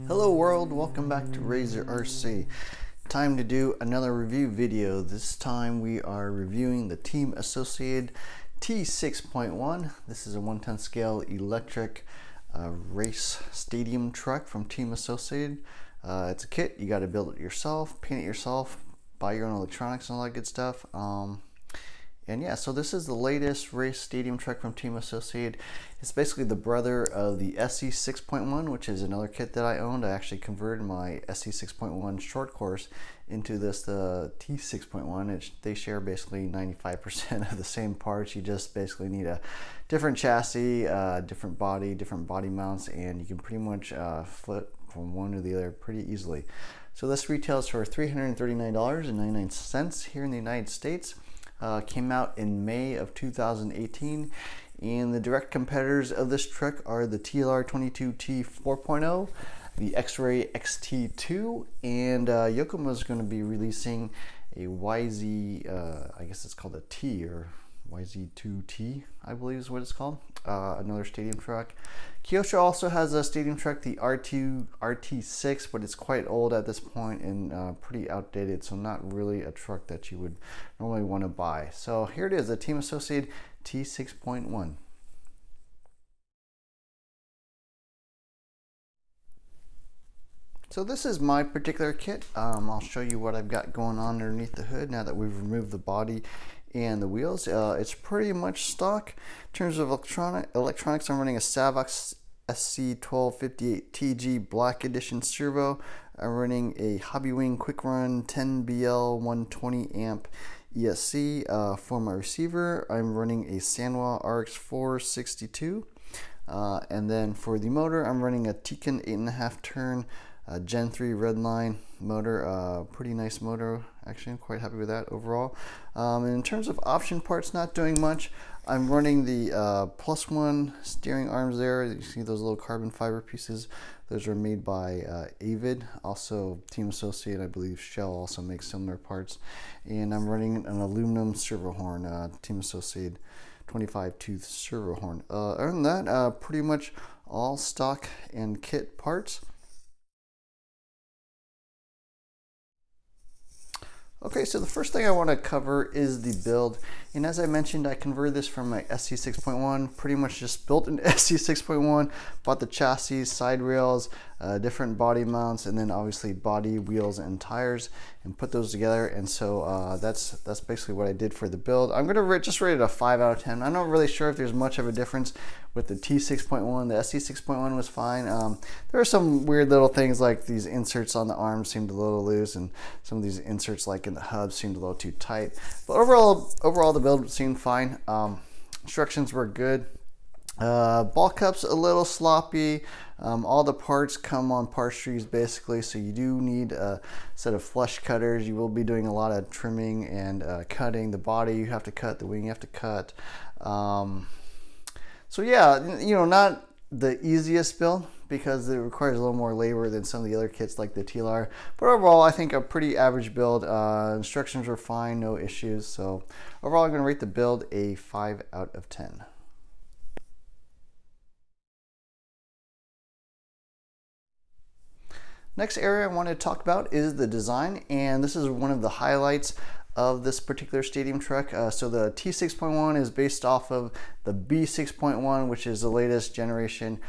Hello world, welcome back to Razor RC. Time to do another review video. This time we are reviewing the Team Associated T6.1. This is a 1/10 scale electric race stadium truck from Team Associated. It's a kit, you got to build it yourself, paint it yourself, buy your own electronics and all that good stuff. And yeah, so this is the latest race stadium truck from Team Associated. It's basically the brother of the SC6.1, which is another kit that I owned. I actually converted my SC6.1 short course into the T6.1. They share basically 95% of the same parts. You just basically need a different chassis, different body mounts, and you can pretty much flip from one to the other pretty easily. So this retails for $339.99 here in the United States. Came out in May of 2018, and the direct competitors of this truck are the TLR22T 4.0, the X-Ray XT2, and Yokohama is going to be releasing a YZ, I guess it's called a T, or YZ2T, I believe is what it's called, another stadium truck. Kyosho also has a stadium truck, the RT6, but it's quite old at this point and pretty outdated, so not really a truck that you would normally want to buy. So here it is, the Team Associated T6.1. So this is my particular kit. I'll show you what I've got going on underneath the hood now that we've removed the body and the wheels. It's pretty much stock. In terms of electronics, I'm running a Savox SC1258TG Black Edition servo. I'm running a Hobbywing Quick Run 10BL 120 amp ESC for my receiver. I'm running a Sanwa RX462. And then for the motor, I'm running a Tiken 8.5 turn Gen 3 Redline motor. Pretty nice motor, actually. I'm quite happy with that overall. And in terms of option parts, not doing much. I'm running the +1 steering arms there. You see those little carbon fiber pieces. Those are made by Avid. Also Team Associated, I believe Shell also makes similar parts. And I'm running an aluminum servo horn, Team Associated 25 tooth servo horn. Other than that, pretty much all stock and kit parts. Okay, so the first thing I want to cover is the build, and as I mentioned, I converted this from my SC6.1, pretty much just built an SC6.1, bought the chassis, side rails, different body mounts, and then obviously body, wheels, and tires, and put those together. And so that's basically what I did for the build. I'm gonna just rate it a 5 out of 10. I'm not really sure if there's much of a difference with the T6.1. The SC6.1 was fine. There are some weird little things, like these inserts on the arms seemed a little loose, and some of these inserts like in the hub seemed a little too tight. But overall the build seemed fine. Instructions were good. Ball cups a little sloppy. All the parts come on parts trees basically, so you do need a set of flush cutters. You will be doing a lot of trimming and cutting. The body you have to cut, the wing you have to cut. So yeah, you know, not the easiest build because it requires a little more labor than some of the other kits like the TLR. But overall, I think a pretty average build. Instructions were fine, no issues. So overall, I'm going to rate the build a 5 out of 10. Next area I want to talk about is the design, and this is one of the highlights of this particular stadium truck. So the T6.1 is based off of the B6.1, which is the latest generation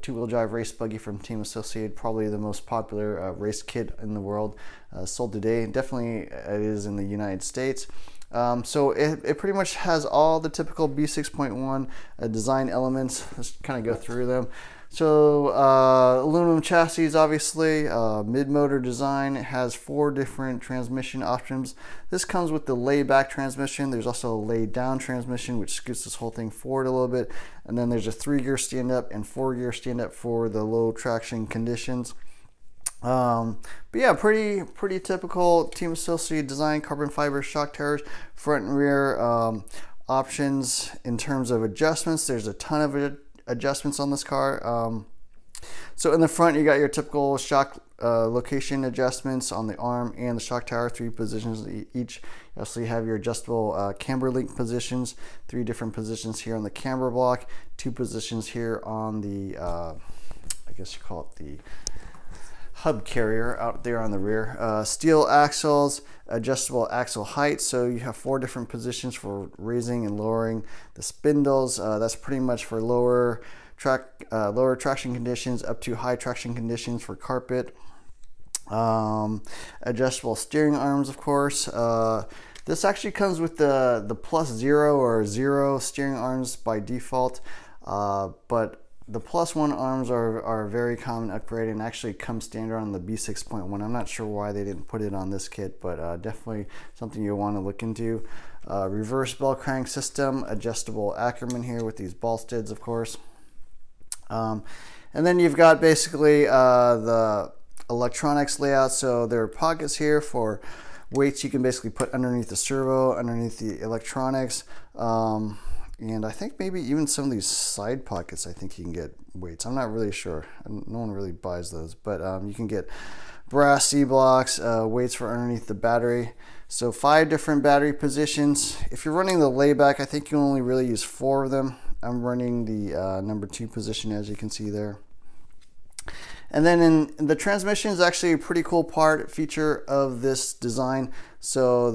two-wheel drive race buggy from Team Associated, probably the most popular race kit in the world sold today. Definitely it is in the United States. So it pretty much has all the typical B6.1 design elements. Let's kind of go through them. So aluminum chassis, obviously, mid-motor design. It has 4 different transmission options. This comes with the layback transmission. There's also a lay-down transmission, which scoots this whole thing forward a little bit. And then there's a 3-gear stand-up and 4-gear stand-up for the low traction conditions. But yeah, pretty typical Team Associated design. Carbon fiber shock tires, front and rear. Options in terms of adjustments, there's a ton of adjustments on this car. So in the front, you got your typical shock location adjustments on the arm and the shock tower, 3 positions each. You also have your adjustable camber link positions, 3 different positions here on the camber block, 2 positions here on the I guess you call it the hub carrier out there on the rear. Steel axles, adjustable axle height, so you have 4 different positions for raising and lowering the spindles. That's pretty much for lower traction conditions up to high traction conditions for carpet. Adjustable steering arms, of course. This actually comes with the +0 or 0 steering arms by default, but the +1 arms are a very common upgrade and actually come standard on the B6.1. I'm not sure why they didn't put it on this kit, but definitely something you'll want to look into. Reverse bell crank system, adjustable Ackerman here with these ball studs, of course. And then you've got basically the electronics layout. So there are pockets here for weights you can basically put underneath the servo, underneath the electronics. And I think maybe even some of these side pockets, I think you can get weights. I'm not really sure. No one really buys those, but you can get brass C-blocks, weights for underneath the battery. So 5 different battery positions. If you're running the layback, I think you only really use 4 of them. I'm running the number 2 position, as you can see there. And then in the transmission is actually a pretty cool feature of this design. So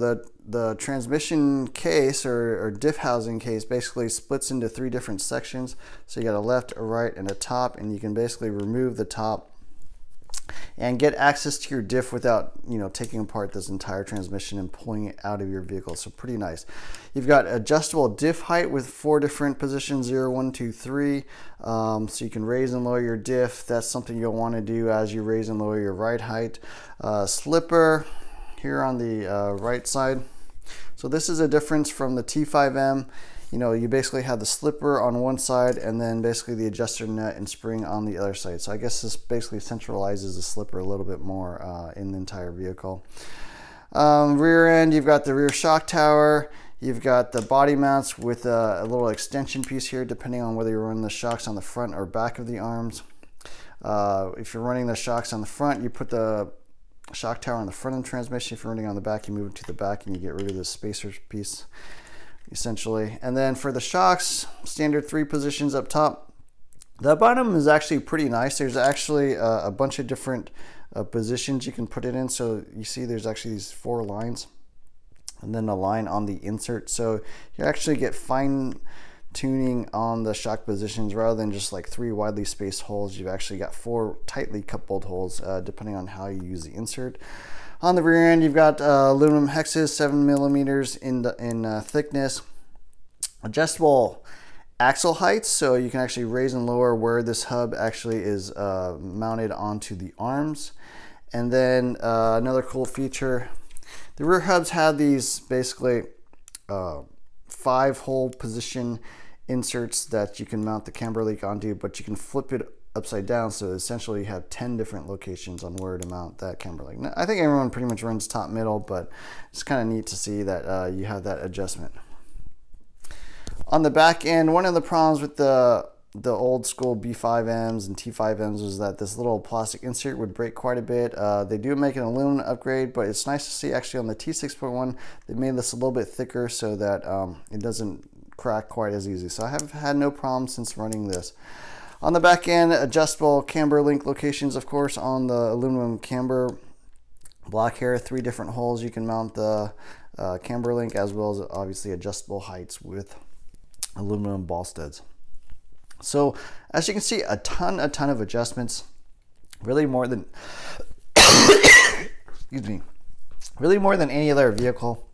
the transmission case or diff housing case basically splits into 3 different sections. So you got a left, a right, and a top, and you can basically remove the top and get access to your diff without, you know, taking apart this entire transmission and pulling it out of your vehicle. So pretty nice. You've got adjustable diff height with 4 different positions, 0, 1, 2, 3. So you can raise and lower your diff. That's something you'll want to do as you raise and lower your ride height. Slipper here on the right side. So this is a difference from the T5M. You know, you basically have the slipper on one side and then basically the adjuster nut and spring on the other side. So I guess this basically centralizes the slipper a little bit more in the entire vehicle. Rear end, you've got the rear shock tower. You've got the body mounts with a little extension piece here, depending on whether you're running the shocks on the front or back of the arms. If you're running the shocks on the front, you put the shock tower on the front of the transmission. If you're running on the back, you move it to the back and you get rid of the spacer piece, essentially. And then for the shocks, standard 3 positions up top. The bottom is actually pretty nice. There's actually a bunch of different positions you can put it in. So you see there's actually these 4 lines and then a line on the insert. So you actually get fine tuning on the shock positions rather than just like 3 widely spaced holes. You've actually got 4 tightly coupled holes depending on how you use the insert. On the rear end, you've got aluminum hexes, 7 millimeters in thickness. Adjustable axle heights, so you can actually raise and lower where this hub actually is mounted onto the arms. And then another cool feature, the rear hubs have these basically 5-hole position inserts that you can mount the camber link onto, but you can flip it upside down, so essentially you have 10 different locations on where to mount that camber link. Now, I think everyone pretty much runs top middle, but it's kind of neat to see that you have that adjustment. On the back end, one of the problems with the old school B5Ms and T5Ms was that this little plastic insert would break quite a bit. They do make an aluminum upgrade, but it's nice to see actually on the T6.1 they made this a little bit thicker so that it doesn't crack quite as easy. So I have had no problem since running this. On the back end, adjustable camber link locations, of course, on the aluminum camber block here. 3 different holes you can mount the camber link, as well as obviously adjustable heights with aluminum ball studs. So as you can see, a ton of adjustments, really more than excuse me, really more than any other vehicle.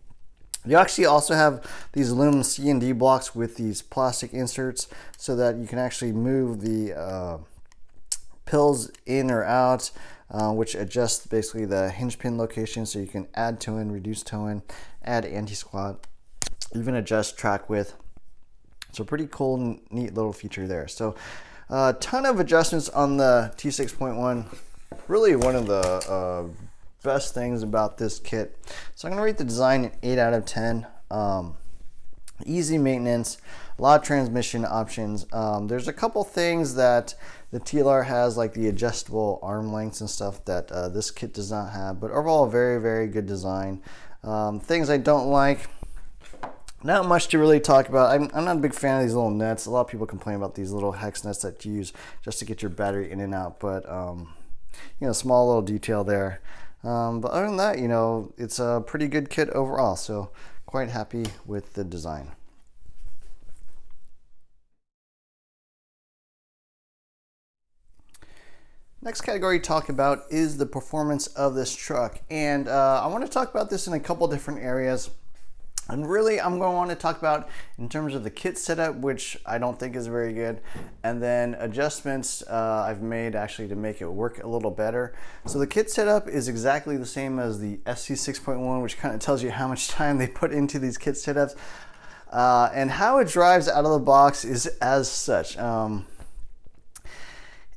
You actually also have these aluminum C&D blocks with these plastic inserts so that you can actually move the pills in or out, which adjusts basically the hinge pin location, so you can add toe-in, reduce toe-in, add anti-squat, even adjust track width. So pretty cool, neat little feature there. So a ton of adjustments on the T6.1. Really one of the best things about this kit. So I'm gonna rate the design an 8 out of 10. Easy maintenance, a lot of transmission options. There's a couple things that the TLR has, like the adjustable arm lengths and stuff that this kit does not have, but overall very good design. Things I don't like, not much to really talk about. I'm not a big fan of these little nuts. A lot of people complain about these little hex nuts that you use just to get your battery in and out, but small little detail there. But other than that, it's a pretty good kit overall. So quite happy with the design. Next category to talk about is the performance of this truck. And I want to talk about this in a couple different areas. And really, I'm going to want to talk about in terms of the kit setup, which I don't think is very good, and then adjustments I've made actually to make it work a little better. So the kit setup is exactly the same as the SC6.1, which kind of tells you how much time they put into these kit setups. And how it drives out of the box is as such.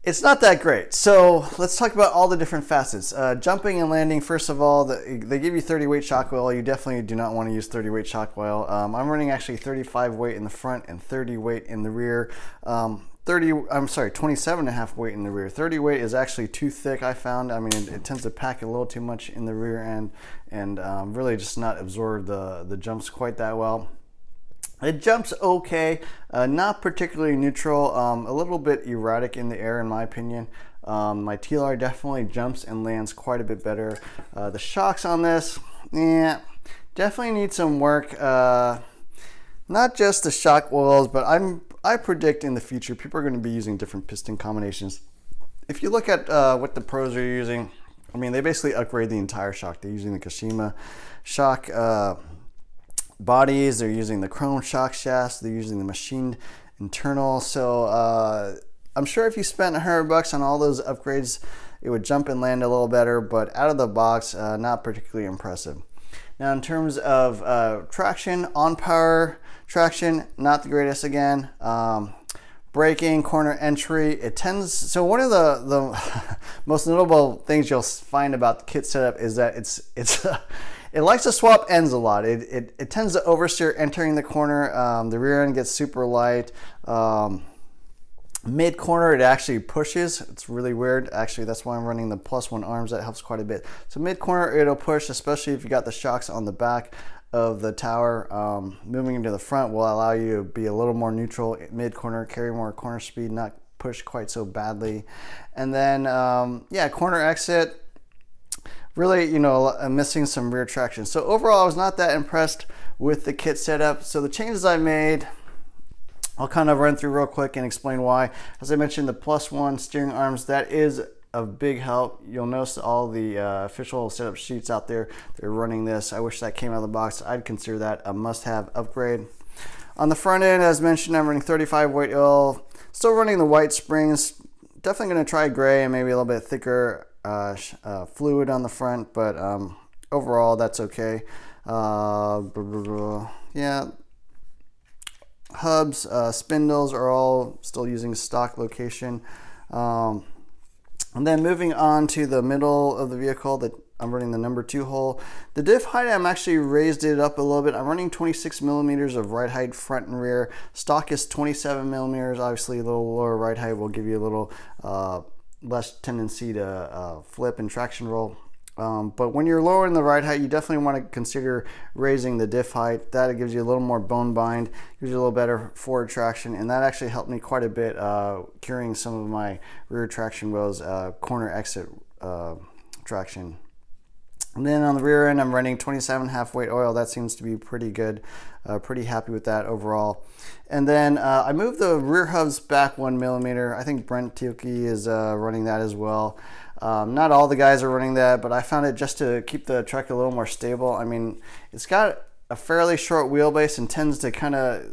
It's not that great. So let's talk about all the different facets. Jumping and landing, first of all, they give you 30 weight shock oil. You definitely do not want to use 30 weight shock oil. I'm running actually 35 weight in the front and 30 weight in the rear. 27.5 weight in the rear. 30 weight is actually too thick, I found. I mean, it tends to pack a little too much in the rear end and really just not absorb the jumps quite that well. It jumps okay, not particularly neutral, a little bit erratic in the air in my opinion. My TLR definitely jumps and lands quite a bit better. The shocks on this, definitely need some work. Not just the shock oils, but I predict in the future people are going to be using different piston combinations. If you look at what the pros are using, I mean, they basically upgrade the entire shock. They're using the Kashima shock bodies, they're using the chrome shock shafts, they're using the machined internal. So I'm sure if you spent $100 on all those upgrades, it would jump and land a little better, but out of the box, not particularly impressive. Now in terms of traction, on power traction, not the greatest again. Braking, corner entry, it tends, so one of the most notable things you'll find about the kit setup is that it likes to swap ends a lot. It tends to oversteer entering the corner. The rear end gets super light. Mid corner, it actually pushes. It's really weird. Actually, that's why I'm running the +1 arms. That helps quite a bit. So mid corner, it'll push, especially if you got the shocks on the back of the tower. Moving into the front will allow you to be a little more neutral mid corner, carry more corner speed, not push quite so badly. And then, yeah, corner exit. Really, missing some rear traction. So overall, I was not that impressed with the kit setup. So the changes I made, I'll kind of run through real quick and explain why. As I mentioned, the +1 steering arms, that is a big help. You'll notice all the official setup sheets out there, they're running this. I wish that came out of the box. I'd consider that a must-have upgrade. On the front end, as mentioned, I'm running 35 weight oil. Still running the white springs. Definitely going to try gray and maybe a little bit thicker fluid on the front, but overall that's okay. Yeah, hubs, spindles are all still using stock location. And then moving on to the middle of the vehicle, that I'm running the number 2 hole. The diff height, I'm actually raised it up a little bit. I'm running 26 millimeters of ride height front and rear. Stock is 27 millimeters. Obviously a little lower ride height will give you a little less tendency to flip and traction roll. But when you're lowering the ride height, you definitely want to consider raising the diff height. That gives you a little more bone bind, gives you a little better forward traction, and that actually helped me quite a bit curing some of my rear traction woes, corner exit traction. And then on the rear end, I'm running 27.5 weight oil. That seems to be pretty good. Pretty happy with that overall. And then I moved the rear hubs back 1 millimeter. I think Brent Tilke is running that as well. Not all the guys are running that, but I found it just to keep the truck a little more stable. I mean, it's got a fairly short wheelbase and tends to kind of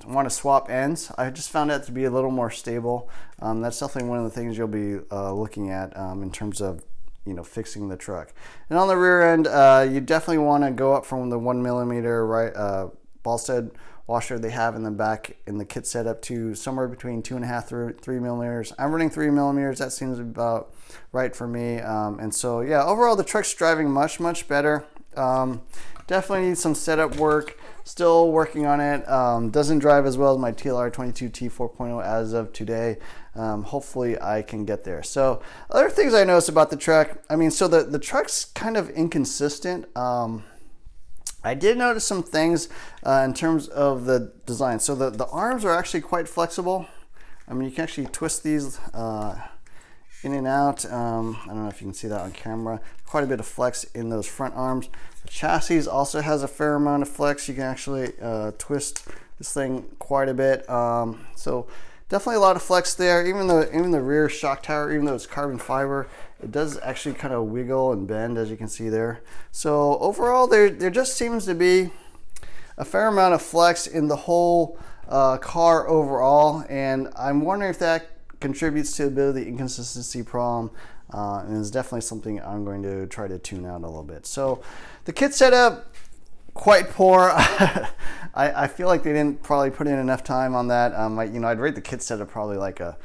want to swap ends. I just found that to be a little more stable. That's definitely one of the things you'll be looking at in terms of fixing the truck. And on the rear end, you definitely want to go up from the 1 millimeter ball stud washer they have in the back in the kit setup to somewhere between 2.5 through 3 millimeters. I'm running 3 millimeters. That seems about right for me. And so yeah, overall the truck's driving much better. Definitely needs some setup work. Still working on it. Doesn't drive as well as my TLR 22T 4.0 as of today. Hopefully I can get there. So other things I noticed about the truck, I mean, so the truck's kind of inconsistent. I did notice some things in terms of the design. So the arms are actually quite flexible. I mean, you can actually twist these in and out. I don't know if you can see that on camera. Quite a bit of flex in those front arms. The chassis also has a fair amount of flex. You can actually twist this thing quite a bit. So definitely a lot of flex there. Even the rear shock tower, even though it's carbon fiber, it does actually kind of wiggle and bend, as you can see there. So overall, there just seems to be a fair amount of flex in the whole car overall, and I'm wondering if that contributes to a bit of the inconsistency problem, and is definitely something I'm going to try to tune out a little bit. So the kit setup, quite poor. I feel like they didn't probably put in enough time on that. I'd rate the kit setup probably like a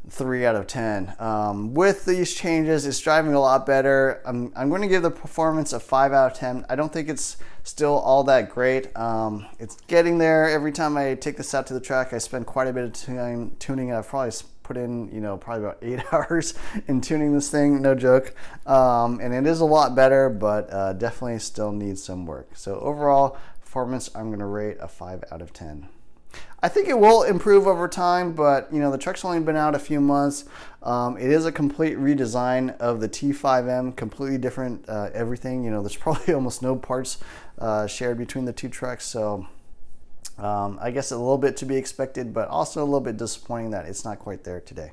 3 out of 10. With these changes, it's driving a lot better. I'm going to give the performance a 5 out of 10. I don't think it's still all that great. It's getting there. Every time I take this out to the track, I spend quite a bit of time tuning it. I've probably put in, probably about 8 hours in tuning this thing, no joke. And it is a lot better, but definitely still needs some work. So overall performance, I'm going to rate a 5 out of 10. I think it will improve over time, but the truck's only been out a few months. It is a complete redesign of the T5M, completely different everything. There's probably almost no parts shared between the two trucks, so I guess a little bit to be expected, but also a little bit disappointing that it's not quite there today.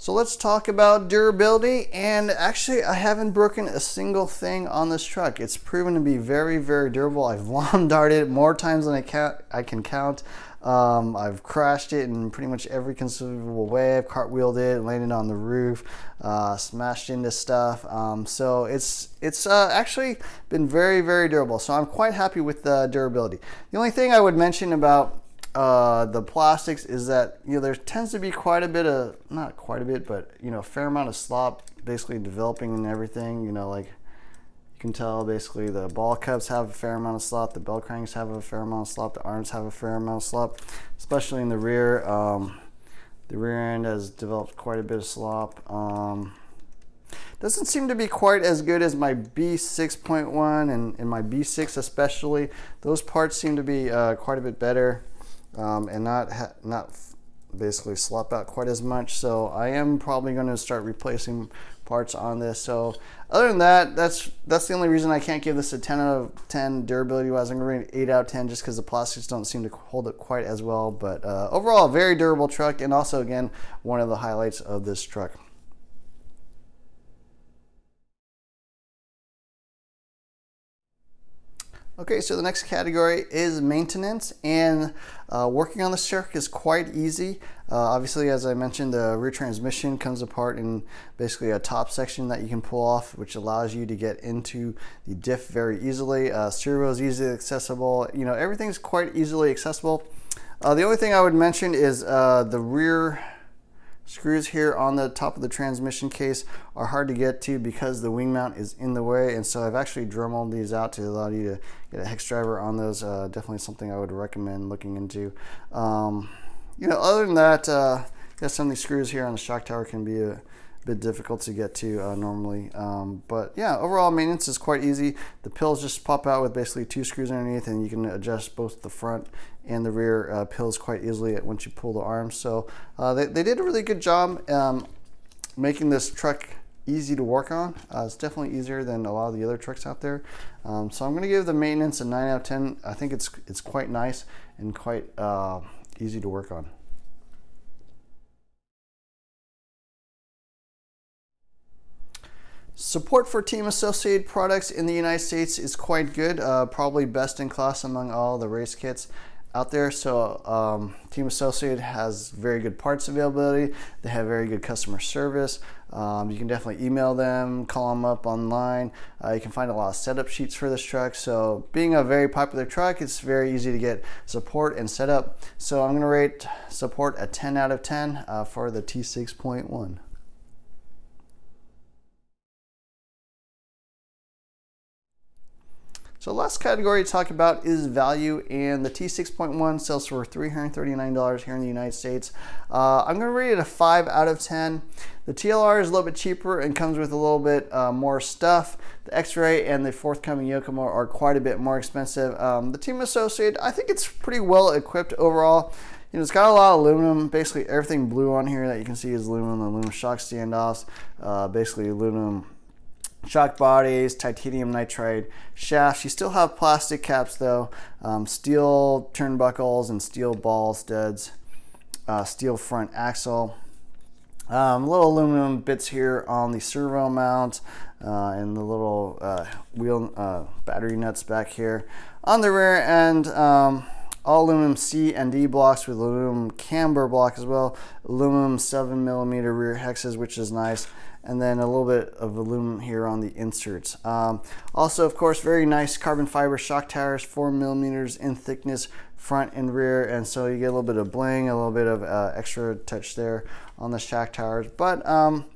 So let's talk about durability, and actually I haven't broken a single thing on this truck. It's proven to be very, very durable. I've lawn darted more times than I can count. I've crashed it in pretty much every conceivable way. I've cartwheeled it, landed on the roof, smashed into stuff. So it's actually been very, very durable. So I'm quite happy with the durability. The only thing I would mention about the plastics is that there tends to be quite a bit of, not quite a bit, but a fair amount of slop basically developing and everything. Like you can tell, basically the ball cups have a fair amount of slop, the bell cranks have a fair amount of slop, the arms have a fair amount of slop, especially in the rear. The rear end has developed quite a bit of slop. Doesn't seem to be quite as good as my B6.1 and my B6 especially. Those parts seem to be quite a bit better. And not basically slop out quite as much. So I am probably going to start replacing parts on this. So other than that, that's the only reason I can't give this a 10 out of 10 durability wise. I'm going to rate 8 out of 10 just because the plastics don't seem to hold it quite as well. But overall, a very durable truck, and also again one of the highlights of this truck. Okay, so the next category is maintenance, and working on this truck is quite easy. Obviously, as I mentioned, the rear transmission comes apart in basically a top section that you can pull off, which allows you to get into the diff very easily. Steering wheel is easily accessible. Everything's quite easily accessible. The only thing I would mention is the rear screws here on the top of the transmission case are hard to get to because the wing mount is in the way, and so I've actually Dremeled these out to allow you to get a hex driver on those. Definitely something I would recommend looking into. Other than that, some of these screws here on the shock tower can be a bit difficult to get to normally, but yeah, overall maintenance is quite easy. The pills just pop out with basically 2 screws underneath, and you can adjust both the front and the rear pills quite easily once you pull the arms. So they did a really good job making this truck easy to work on. It's definitely easier than a lot of the other trucks out there. So I'm going to give the maintenance a 9 out of 10. I think it's quite nice and quite easy to work on. Support for Team Associated products in the United States is quite good, probably best in class among all the race kits out there. So Team Associated has very good parts availability. They have very good customer service. You can definitely email them, call them up online. You can find a lot of setup sheets for this truck. So being a very popular truck, it's very easy to get support and setup. So I'm going to rate support a 10 out of 10 for the T6.1. So So last category to talk about is value, and the T6.1 sells for $339 here in the United States. I'm going to rate it a 5 out of 10. The TLR is a little bit cheaper and comes with a little bit more stuff. The X-Ray and the forthcoming Yokomo are quite a bit more expensive. The Team Associated, I think it's pretty well equipped overall. You know, it's got a lot of aluminum. Basically everything blue on here that you can see is aluminum shock standoffs, basically aluminum shock bodies, titanium nitride shafts. You still have plastic caps though, steel turnbuckles and steel ball studs, steel front axle, little aluminum bits here on the servo mount, and the little wheel battery nuts back here. On the rear end, all aluminum C and D blocks with aluminum camber block as well, aluminum 7mm rear hexes, which is nice, and then a little bit of aluminum here on the inserts. Also, of course, very nice carbon fiber shock tires, 4mm in thickness, front and rear, and so you get a little bit of bling, a little bit of extra touch there on the shock tires. But on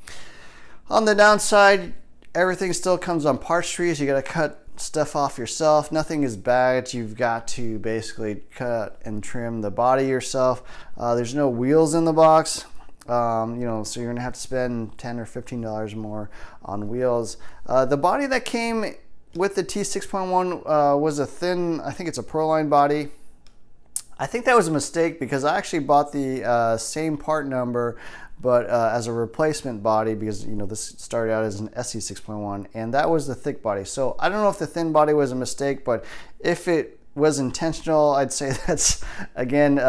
the downside, everything still comes on parts trees. You got to cut stuff off yourself. Nothing is bagged. You've got to basically cut and trim the body yourself. There's no wheels in the box. You know, so you're gonna have to spend $10 or $15 more on wheels. The body that came with the T6.1 was a thin, I think it's a Proline body. I think that was a mistake because I actually bought the same part number, but as a replacement body, because you know this started out as an SE6.1, and that was the thick body. So I don't know if the thin body was a mistake, but if it was intentional, I'd say that's again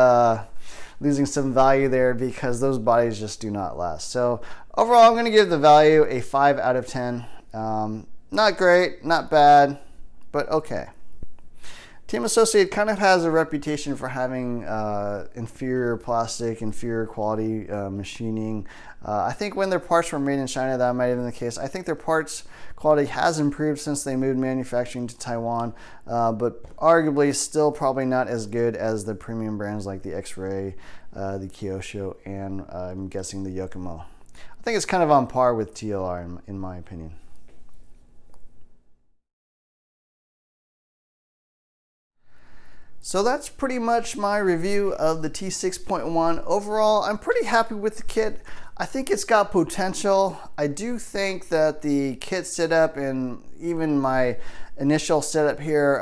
losing some value there, because those bodies just do not last. So overall, I'm going to give the value a 5 out of 10. Not great, not bad, but okay. Team Associated kind of has a reputation for having inferior plastic, inferior quality machining. I think when their parts were made in China, that might have been the case. I think their parts quality has improved since they moved manufacturing to Taiwan, but arguably still probably not as good as the premium brands like the X-Ray, the Kyosho, and I'm guessing the Yokomo. I think it's kind of on par with TLR in my opinion. So that's pretty much my review of the T6.1. Overall, I'm pretty happy with the kit. I think it's got potential. I do think that the kit setup and even my initial setup here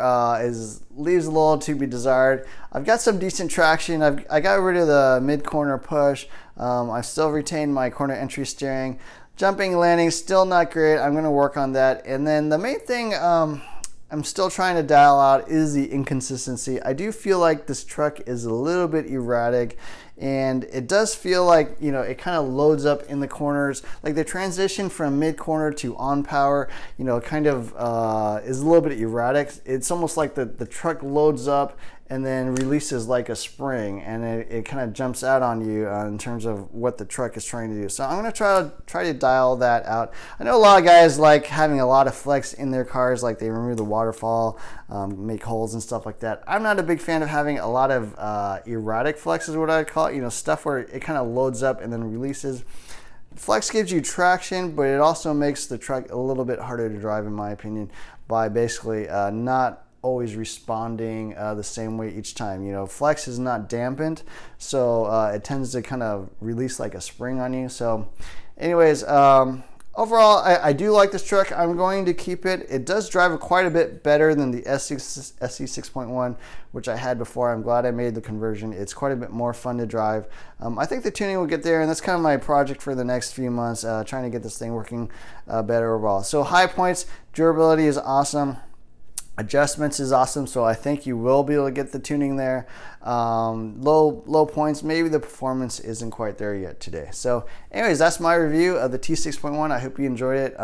leaves a little to be desired. I've got some decent traction. I got rid of the mid-corner push. I've still retained my corner entry steering. Jumping, landing, still not great. I'm gonna work on that. And then the main thing I'm still trying to dial out is the inconsistency. I do feel like this truck is a little bit erratic, and it does feel like, you know, it kind of loads up in the corners. Like the transition from mid corner to on power, you know, kind of is a little bit erratic. It's almost like the truck loads up and then releases like a spring, and it kind of jumps out on you in terms of what the truck is trying to do. So I'm gonna try to dial that out. I know a lot of guys like having a lot of flex in their cars, like they remove the waterfall, make holes and stuff like that. I'm not a big fan of having a lot of erratic flex is what I'd call it, you know, stuff where it kind of loads up and then releases. Flex gives you traction, but it also makes the truck a little bit harder to drive in my opinion, by basically not always responding the same way each time. You know, flex is not dampened, so it tends to kind of release like a spring on you. So anyways, overall I do like this truck. I'm going to keep it. It does drive quite a bit better than the SE6.1 which I had before. I'm glad I made the conversion. It's quite a bit more fun to drive. I think the tuning will get there, and that's kind of my project for the next few months, trying to get this thing working better overall. So high points, durability is awesome. Adjustments is awesome, so I think you will be able to get the tuning there. Low points, maybe the performance isn't quite there yet today. So anyways, that's my review of the T6.1. I hope you enjoyed it.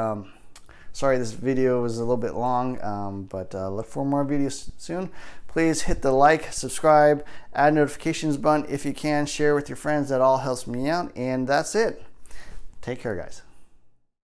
Sorry this video was a little bit long, but look for more videos soon. Please hit the like, subscribe, add notifications button if you can, share with your friends. That all helps me out, and that's it. Take care, guys.